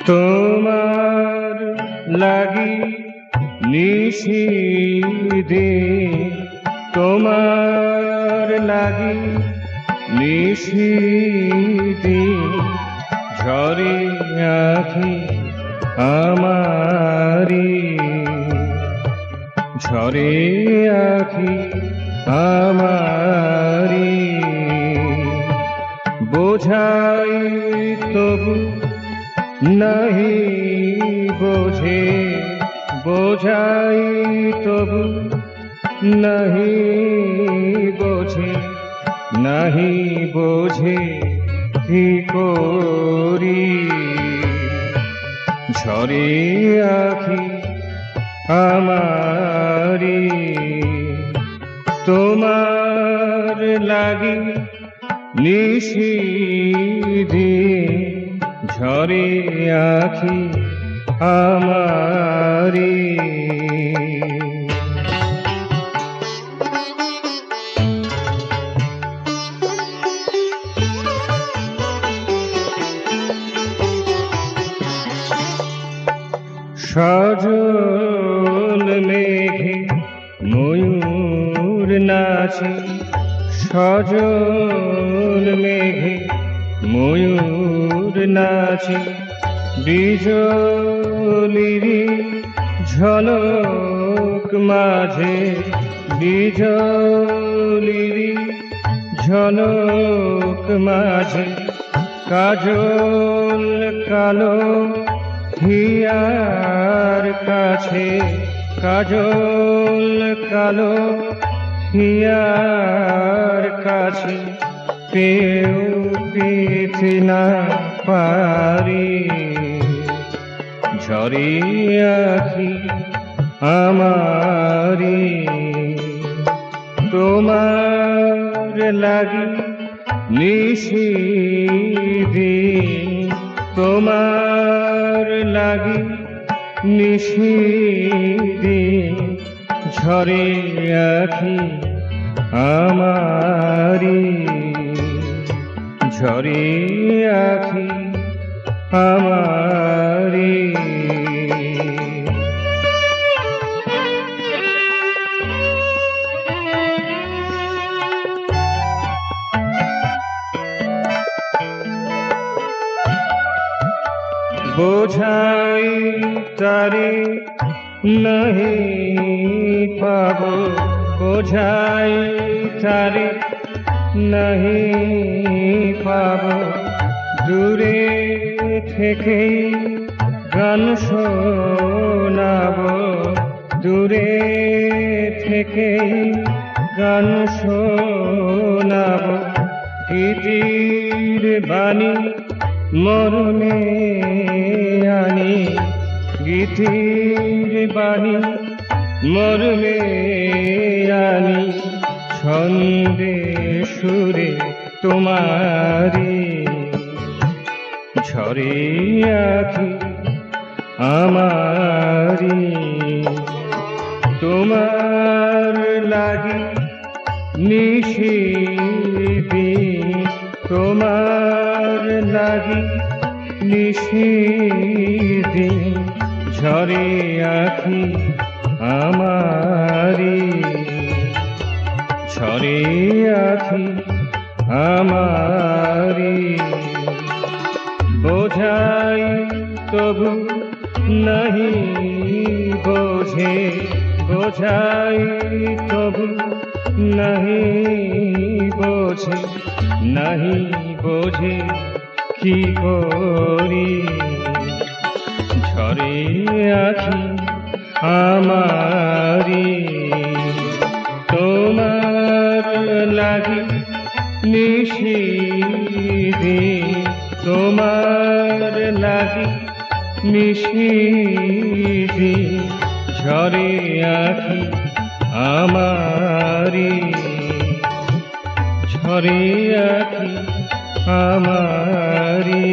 তোমার লাগি নিশিদিন, তোমার লাগি নিশিদিন ঝরে আঁখি আমারি, ঝরে আঁখি আমারি। বোঝাই তবু নাহি বোঝে, বোঝাই তবু নাহি বোঝে, নাহি বোঝে কি করি। ঝরে আঁখি আমারি, তোমার লাগি নিশিদিন ঝরে আঁখি আমারি। সজল মেঘে ময়ূর নাচে, সজল মেঘে ময়ূর নাচে। বিজলিরি ঝলক মাঝে, বিজলিরি ঝলক মাঝে। কাজল কালো হিয়ার কাছে, কাজল কালো হিয়ার কাছে। পেও পেতে না পারি, ঝরে আঁখি আমারি। তোমার লাগি নিশিদিন, তোমার লাগি নিশিদিন ঝরে আঁখি আমারি, ঝরে আঁখি আমারি। বোঝাই তারে নাহি পাবো, বোঝাই তারে নাহি পাবো। দূরে থেকে গান শোনাবো, দূরে থেকে গান শোনাবো। গীতির বাণী মরণে আনি, গীতির বাণী মরণে আনি। ছন্দে সুরে তোমারি, ঝরে আঁখি আমারি। তোমার লাগি নিশিদিন, তোমার লাগি নিশিদিন ঝরে আঁখি আমারি, ঝরে আঁখি আমারি। বোঝাই তবু নাহি বোঝে, বোঝাই তবু নাহি বোঝে, নাহি বোঝে কি করি। ঝরে আঁখি আমারি, তোমার লাগি নিশিদিন, তোমার লাগি নিশিদিন ঝরে আঁখি আমারি, ঝরে আঁখি আমারি।